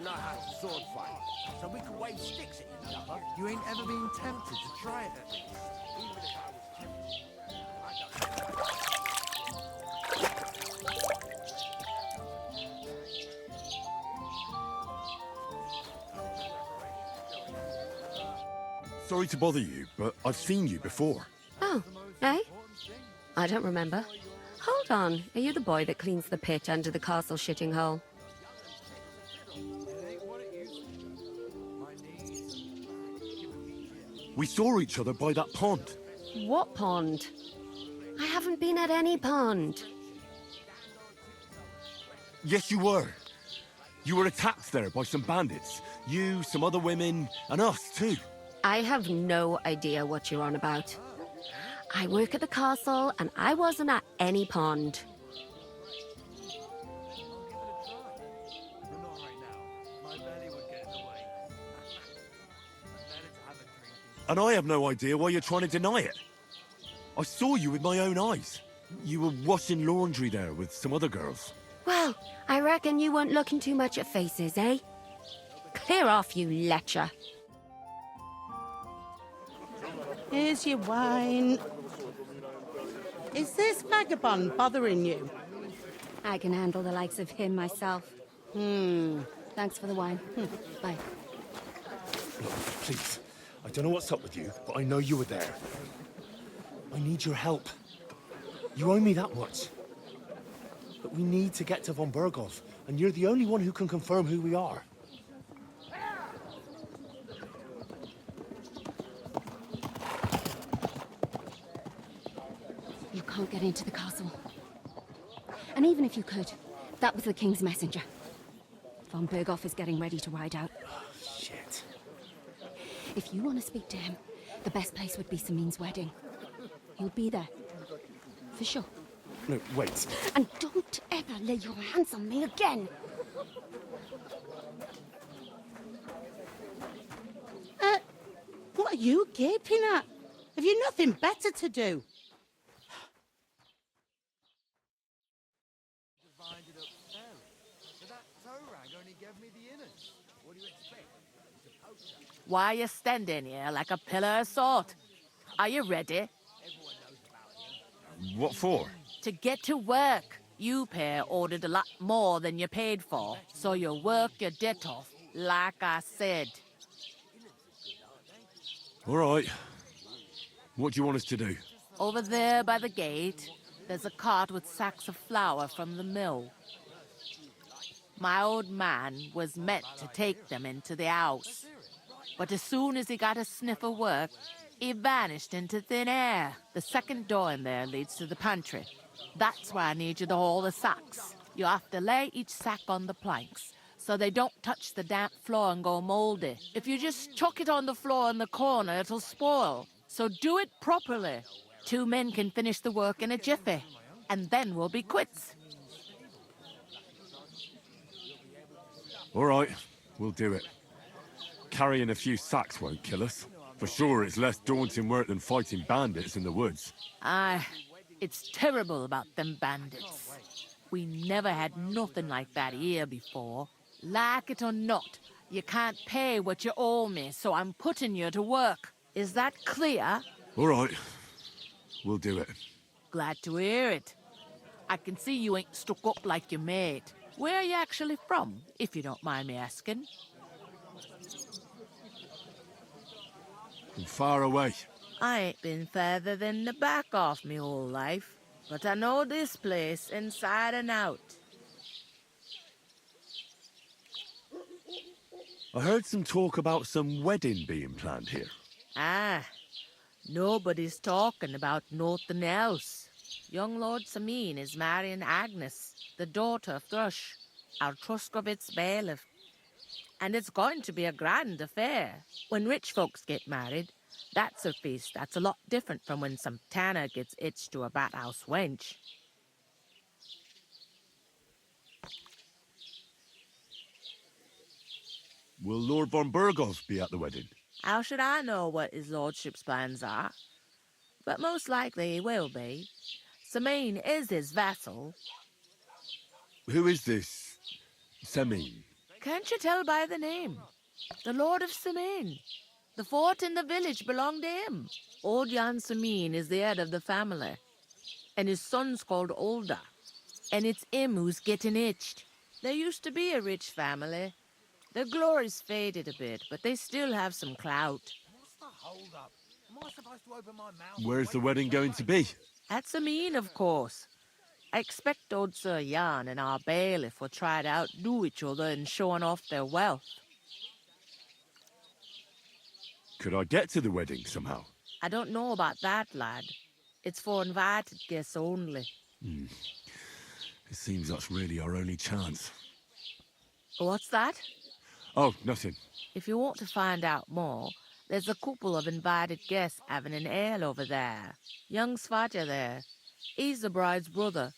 and I had to sword fight, so we could wave sticks at each other. You ain't ever been tempted to try it at least? Even if I was tempted, I don't Sorry to bother you, but I've seen you before. Oh, eh? I don't remember. Hold on, are you the boy that cleans the pit under the castle shitting hole? We saw each other by that pond. What pond? I haven't been at any pond. Yes, you were. You were attacked there by some bandits. You, some other women, and us too. I have no idea what you're on about. I work at the castle, and I wasn't at any pond. And I have no idea why you're trying to deny it. I saw you with my own eyes. You were washing laundry there with some other girls. Well, I reckon you weren't looking too much at faces, eh? Clear off, you lecher. Here's your wine. Is this vagabond bothering you? I can handle the likes of him myself. Thanks for the wine. Bye. Look, please. I don't know what's up with you, but I know you were there. I need your help. You owe me that much. But we need to get to von Bergow, and you're the only one who can confirm who we are. You can't get into the castle. And even if you could, that was the king's messenger. Von Bergow is getting ready to ride out. Oh, shit. If you want to speak to him, the best place would be Semine's wedding. He'll be there. For sure. No, wait. And don't ever lay your hands on me again! What are you gaping at? Have you nothing better to do? Why are you standing here like a pillar of salt? Are you ready? What for? To get to work. You pair ordered a lot more than you paid for, so you work your debt off, like I said. All right. What do you want us to do? Over there by the gate, there's a cart with sacks of flour from the mill. My old man was meant to take them into the house. But as soon as he got a sniff of work, he vanished into thin air. The second door in there leads to the pantry. That's why I need you to haul the sacks. You have to lay each sack on the planks, so they don't touch the damp floor and go moldy. If you just chuck it on the floor in the corner, it'll spoil. So do it properly. 2 men can finish the work in a jiffy, and then we'll be quits. All right, we'll do it. Carrying a few sacks won't kill us. For sure, it's less daunting work than fighting bandits in the woods. Aye, it's terrible about them bandits. We never had nothing like that here before. Like it or not, you can't pay what you owe me, so I'm putting you to work. Is that clear? All right, we'll do it. Glad to hear it. I can see you ain't stuck up like your mate. Where are you actually from, if you don't mind me asking? From far away. I ain't been further than the back off me whole life, but I know this place inside and out. I heard some talk about some wedding being planned here. Ah, nobody's talking about nothing else. Young Lord Semine is marrying Agnes, the daughter of Thrush, our Truscovitz bailiff. And it's going to be a grand affair. When rich folks get married, that's a feast that's a lot different from when some tanner gets hitched to a bathouse wench. Will Lord von Bergow be at the wedding? How should I know what his lordship's plans are? But most likely he will be. Semine is his vassal. Who is this semine? Can't you tell by the name? The Lord of Semine. The fort in the village belonged to him. Old Jan Semine is the head of the family, and his son's called Olda, and it's him who's getting itched. There used to be a rich family. Their glory's faded a bit, but they still have some clout. What's the hold up? Am I supposed to open my mouth? Where's the wedding going to be? At Semine, of course. I expect old Sir Jan and our bailiff will try to outdo each other in showing off their wealth. Could I get to the wedding somehow? I don't know about that, lad. It's for invited guests only. It seems that's really our only chance. What's that? Oh, nothing. If you want to find out more, there's a couple of invited guests having an ale over there. Young Svatja there. He's the bride's brother.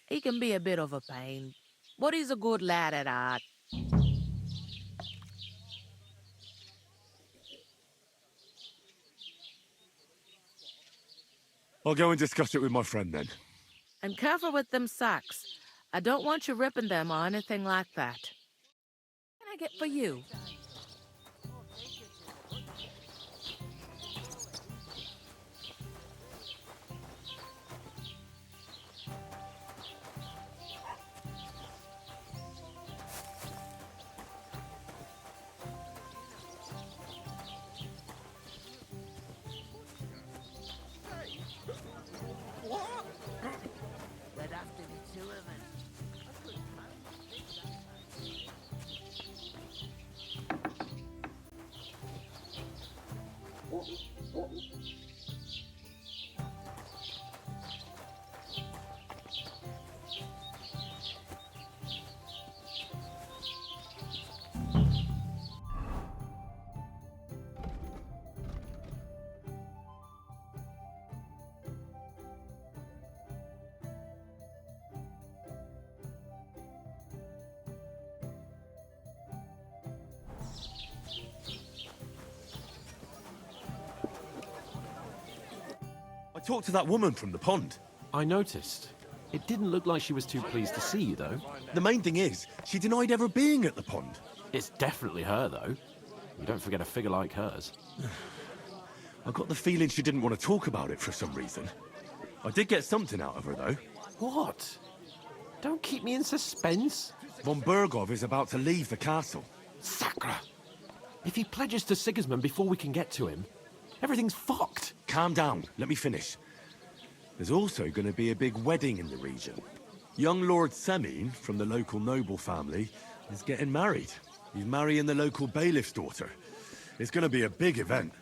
He can be a bit of a pain, but he's a good lad at heart. I'll go and discuss it with my friend then. And careful with them sacks. I don't want you ripping them or anything like that. What can I get for you? There'd have to be two of them. I talked to that woman from the pond. I noticed. It didn't look like she was too pleased to see you, though. The main thing is, she denied ever being at the pond. It's definitely her, though. You don't forget a figure like hers. I got the feeling she didn't want to talk about it for some reason. I did get something out of her, though. What? Don't keep me in suspense. Von Bergow is about to leave the castle. Sacre! If he pledges to Sigismund before we can get to him, everything's fucked. Calm down, let me finish. There's also going to be a big wedding in the region. Young Lord Semine, from the local noble family, is getting married. He's marrying the local bailiff's daughter. It's going to be a big event.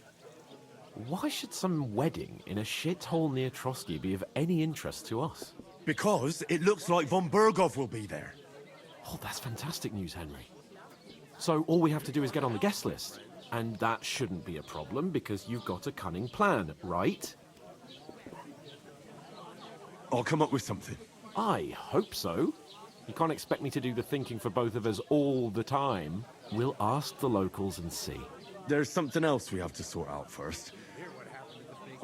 Why should some wedding in a shithole near Trotsky be of any interest to us? Because it looks like von Bergow will be there. Oh, that's fantastic news, Henry. So all we have to do is get on the guest list. And that shouldn't be a problem because you've got a cunning plan, right? I'll come up with something. I hope so. You can't expect me to do the thinking for both of us all the time. We'll ask the locals and see. There's something else we have to sort out first.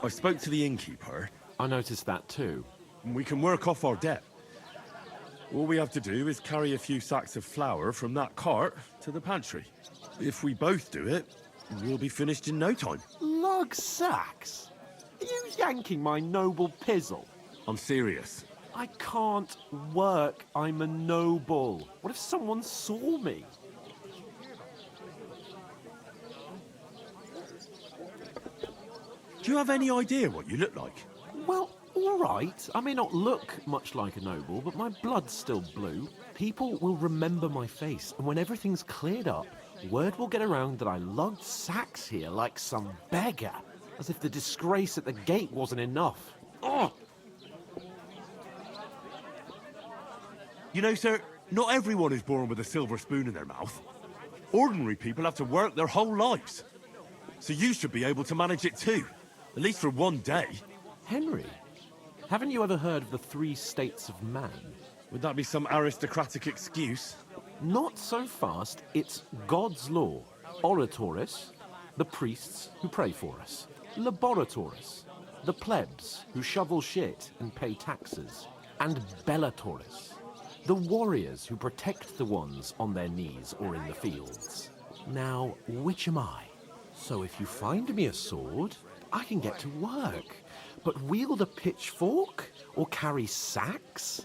I spoke to the innkeeper. I noticed that too. And we can work off our debt. All we have to do is carry a few sacks of flour from that cart to the pantry. If we both do it, we'll be finished in no time. Lug sacks? Are you yanking my noble pizzle? I'm serious. I can't work. I'm a noble. What if someone saw me? Do you have any idea what you look like? Well, all right. I may not look much like a noble, but my blood's still blue. People will remember my face, and when everything's cleared up, word will get around that I lugged sacks here like some beggar, as if the disgrace at the gate wasn't enough. Oh! You know, sir, not everyone is born with a silver spoon in their mouth. Ordinary people have to work their whole lives. So you should be able to manage it too, at least for one day. Henry, haven't you ever heard of the 3 states of man? Would that be some aristocratic excuse? Not so fast. It's God's law. Oratores, the priests who pray for us. Laboratores, the plebs who shovel shit and pay taxes. And Bellatores, The warriors who protect the ones on their knees or in the fields. Now, which am I? So if you find me a sword, I can get to work. But wield a pitchfork or carry sacks?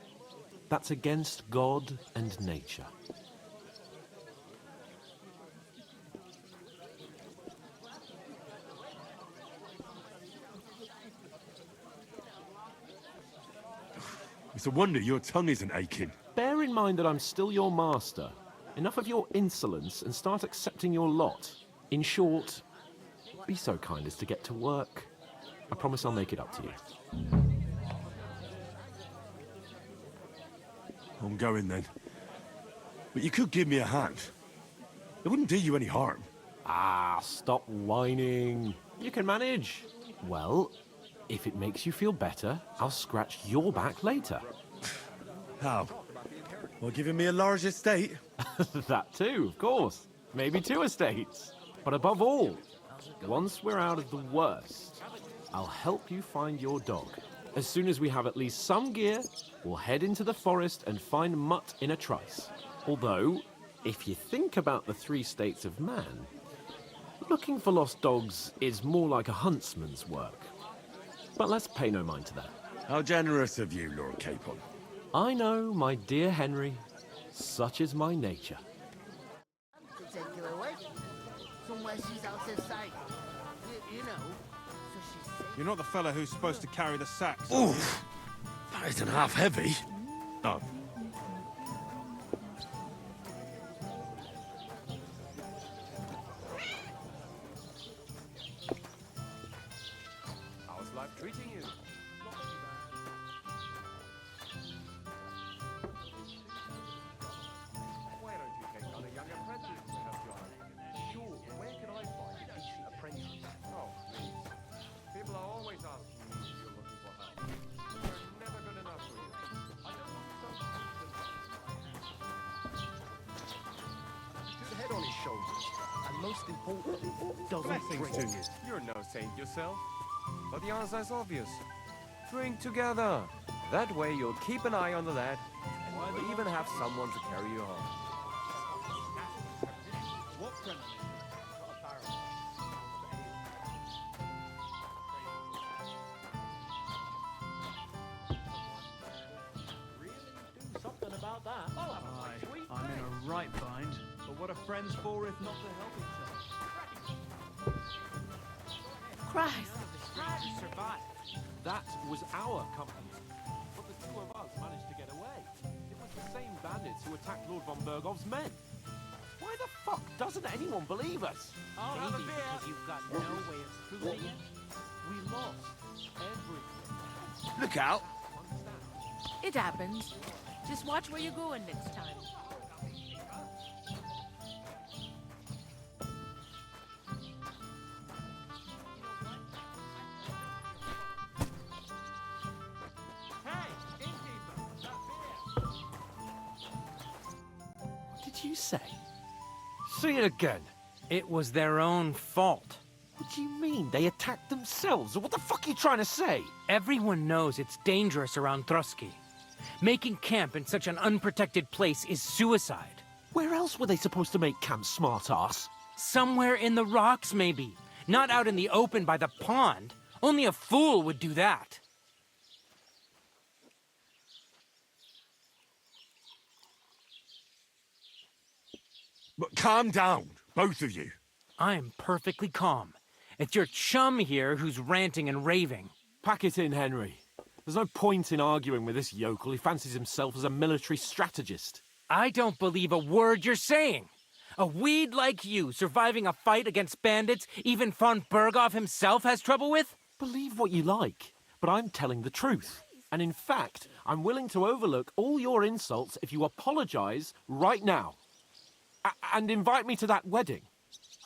That's against God and nature. It's a wonder your tongue isn't aching. Bear in mind that I'm still your master. Enough of your insolence and start accepting your lot. In short, be so kind as to get to work. I promise I'll make it up to you. I'm going then. But you could give me a hand. It wouldn't do you any harm. Ah, stop whining. You can manage. Well, if it makes you feel better, I'll scratch your back later. How? Well, giving me a large estate? That too, of course. Maybe 2 estates. But above all, once we're out of the worst, I'll help you find your dog. As soon as we have at least some gear, we'll head into the forest and find Mutt in a trice. Although, if you think about the 3 states of man, looking for lost dogs is more like a huntsman's work. But let's pay no mind to that. How generous of you, Lord Capon. I know, my dear Henry. Such is my nature. Particular way. Somewhere she's out of sight. You know. So she's safe. You're not the fella who's supposed to carry the sacks. Oof! That isn't half heavy. Oh. How's life treating you? Why don't you take on a young apprentice to help you out? Sure, where can I find a decent apprentice? Oh, please. People are always asking me if you're looking for help. We're never good enough for you. I don't want The head on his shoulders. And most importantly, doesn't Blessings drink. to you. You're no saint yourself. But the answer is obvious. Drink together. That way you'll keep an eye on the lad, and you'll even have someone to carry you home. What friend? something about that. I'll have a Aye, sweet I'm in a right bind. But what are friends for if not to help each other? Christ! You survived. That was our company. But the 2 of us managed to get away. It was the same bandits who attacked Lord von Bergow's men. Why the fuck doesn't anyone believe us? Maybe because you've got no way of proving it. We lost everything. Look out! It happens. Just watch where you're going next time. What did you say? See it again. It was their own fault. What do you mean? They attacked themselves? What the fuck are you trying to say? Everyone knows it's dangerous around Trusky. Making camp in such an unprotected place is suicide. Where else were they supposed to make camp, smart-ass? Somewhere in the rocks, maybe. Not out in the open by the pond. Only a fool would do that. But calm down, both of you. I'm perfectly calm. It's your chum here who's ranting and raving. Pack it in, Henry. There's no point in arguing with this yokel. He fancies himself as a military strategist. I don't believe a word you're saying. A weed like you surviving a fight against bandits even von Bergow himself has trouble with? Believe what you like, but I'm telling the truth. And in fact, I'm willing to overlook all your insults if you apologize right now. And invite me to that wedding.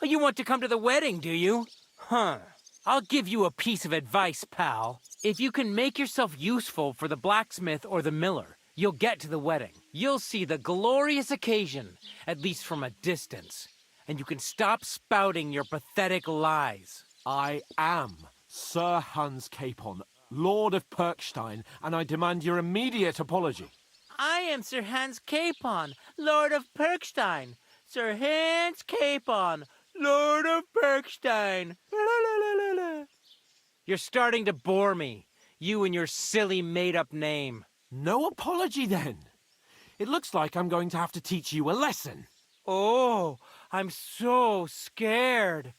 Oh, you want to come to the wedding, do you? Huh. I'll give you a piece of advice, pal. If you can make yourself useful for the blacksmith or the miller, you'll get to the wedding. You'll see the glorious occasion, at least from a distance. And you can stop spouting your pathetic lies. I am Sir Hans Capon, Lord of Perkstein, and I demand your immediate apology. I am Sir Hans Capon, Lord of Perkstein. Sir Hans Capon, Lord of Perkstein. La, la, la, la, la. You're starting to bore me. You and your silly made-up name. No apology, then. It looks like I'm going to have to teach you a lesson. Oh, I'm so scared.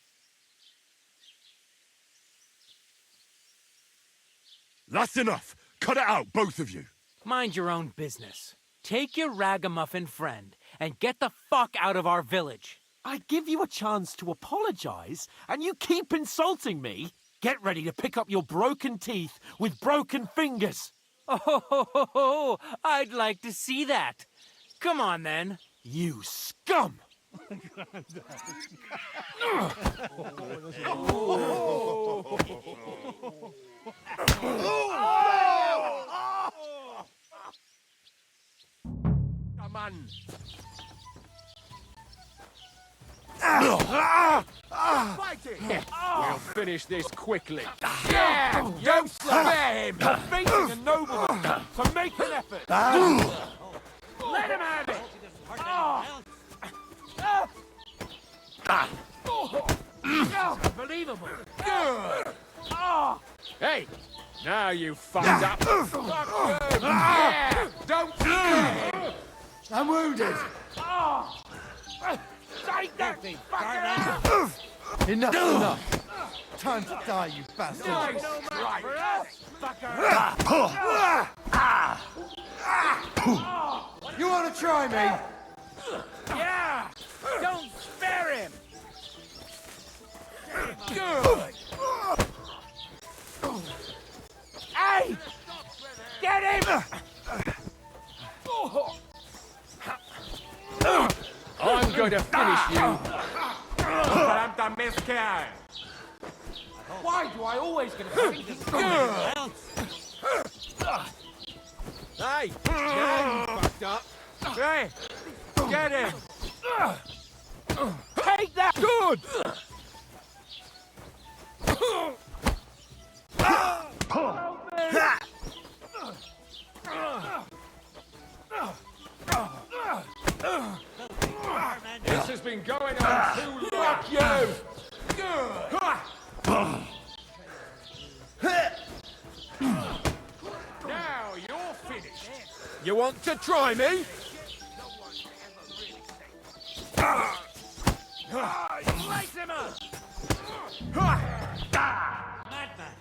That's enough. Cut it out, both of you. Mind your own business. Take your ragamuffin friend and get the fuck out of our village. I give you a chance to apologize, and you keep insulting me. Get ready to pick up your broken teeth with broken fingers. Oh, I'd like to see that. Come on, then. You scum! Come on. We'll finish this quickly. Yeah! Don't spare him! You're facing a nobleman, so make an effort! Let him have it! Unbelievable. Hey, now you fucked up. Fuck you. Yeah, don't scare. I'm wounded. Take that fucker! Enough, enough. Time to die, you bastard. Nice Right. strike. You want to try me? Yeah! Don't spare him! Hey! Get him! I'm going to finish you. Why do I always get a feeling? Hey, now you fucked up. Hey, get him. Take that! Good. This has been going on too long. Fuck you! Now you're finished. You want to try me? Slice him up! Madman!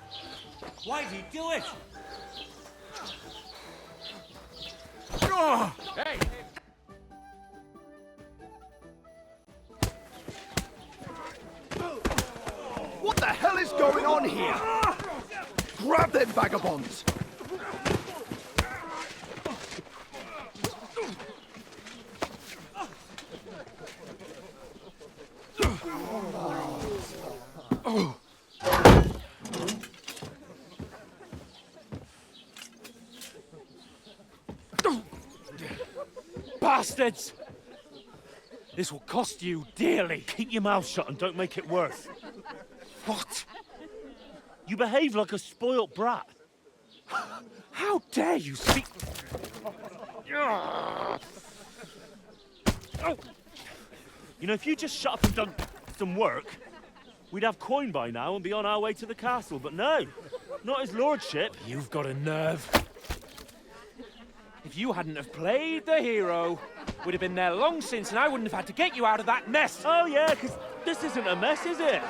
Why'd he do it? Hey! What the hell is going on here? Grab them vagabonds! Bastards! This will cost you dearly. Keep your mouth shut and don't make it worse. What? You behave like a spoilt brat. How dare you speak... You know, if you just shut up and done some work, we'd have coin by now and be on our way to the castle. But no, not his lordship. You've got a nerve. If you hadn't have played the hero, we'd have been there long since and I wouldn't have had to get you out of that mess. Oh yeah, because this isn't a mess, is it?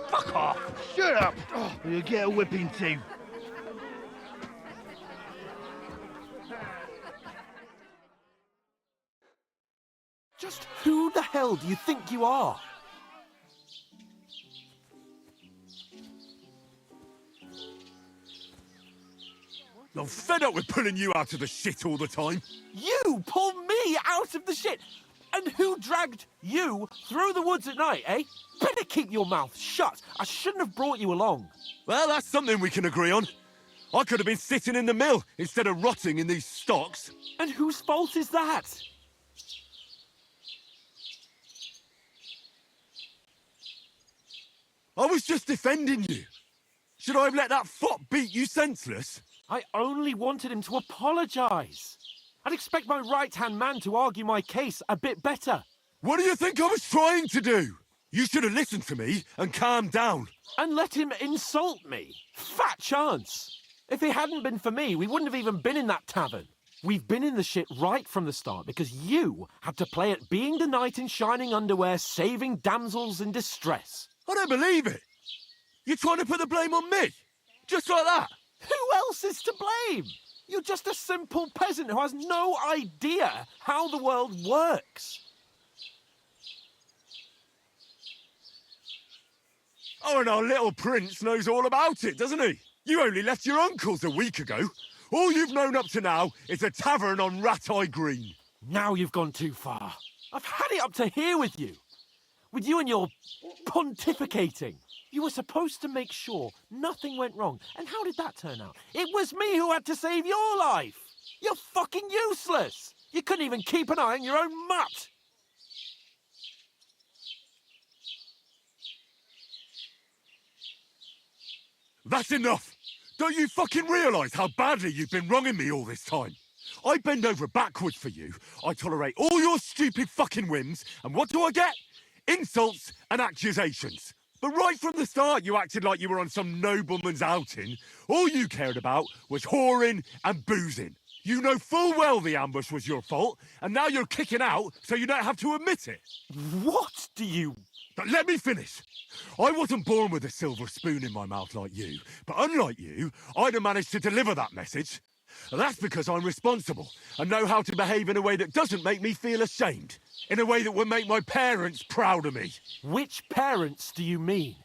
Fuck off! Shut up! Or you'll get a whipping too. Just who the hell do you think you are? I'm fed up with pulling you out of the shit all the time. You pull me out of the shit! And who dragged you through the woods at night, eh? Better keep your mouth shut. I shouldn't have brought you along. Well, that's something we can agree on. I could have been sitting in the mill instead of rotting in these stocks. And whose fault is that? I was just defending you. Should I have let that fop beat you senseless? I only wanted him to apologize. I'd expect my right-hand man to argue my case a bit better. What do you think I was trying to do? You should have listened to me and calmed down. And let him insult me. Fat chance. If it hadn't been for me, we wouldn't have even been in that tavern. We've been in the shit right from the start because you had to play at being the knight in shining underwear, saving damsels in distress. I don't believe it. You're trying to put the blame on me? Just like that? Who else is to blame? You're just a simple peasant who has no idea how the world works. Oh, and our little prince knows all about it, doesn't he? You only left your uncle's a week ago. All you've known up to now is a tavern on Rat-Eye Green. Now you've gone too far. I've had it up to here with you. With you and your pontificating. You were supposed to make sure nothing went wrong. And how did that turn out? It was me who had to save your life. You're fucking useless. You couldn't even keep an eye on your own mutt. That's enough. Don't you fucking realise how badly you've been wronging me all this time? I bend over backwards for you. I tolerate all your stupid fucking whims. And what do I get? Insults and accusations. But right from the start, you acted like you were on some nobleman's outing. All you cared about was whoring and boozing. You know full well the ambush was your fault, and now you're kicking out so you don't have to admit it. What do you... But let me finish. I wasn't born with a silver spoon in my mouth like you, but unlike you, I'd have managed to deliver that message. That's because I'm responsible and know how to behave in a way that doesn't make me feel ashamed. In a way that would make my parents proud of me. Which parents do you mean?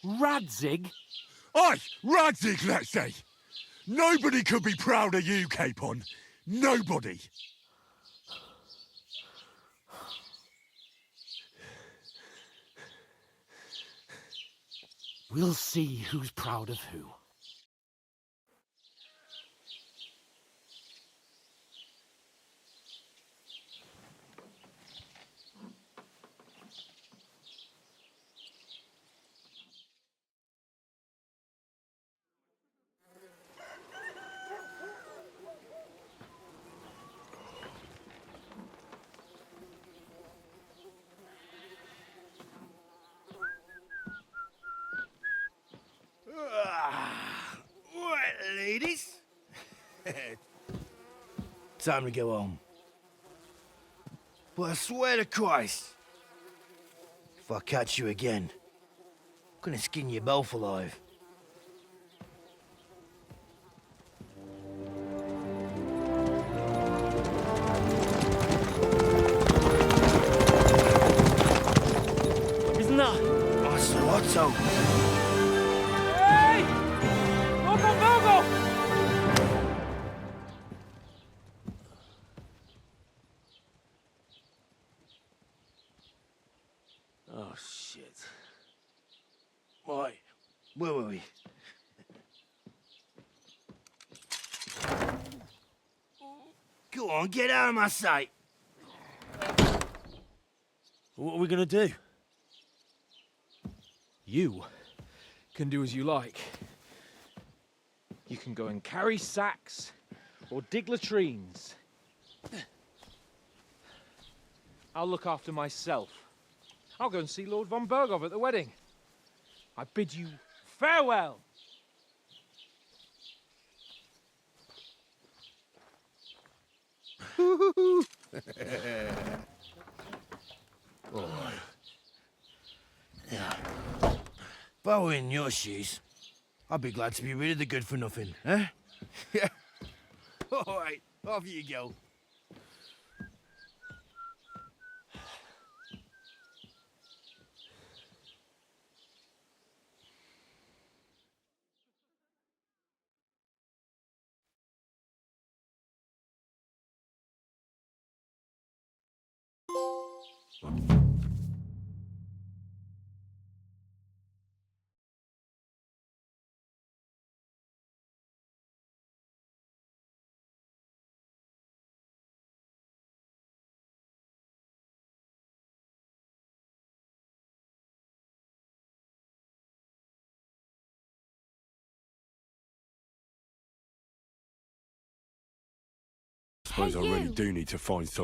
Radzig? Aye, Radzig, let's say. Nobody could be proud of you, Capon. Nobody. We'll see who's proud of who. Right, ladies. Time to go home. But I swear to Christ, if I catch you again, I'm gonna skin you both alive. Isn't that? Otto. Hey! Bergow! Oh, shit. Right, where were we? Go on, get out of my sight. What are we gonna do? You can do as you like. You can go and carry sacks or dig latrines. I'll look after myself. I'll go and see Lord von Bergow at the wedding. I bid you farewell. Oh. Yeah. If I were in your shoes, I'd be glad to be rid of the good for nothing, eh? Yeah. All right, off you go. suppose I really do need to find some.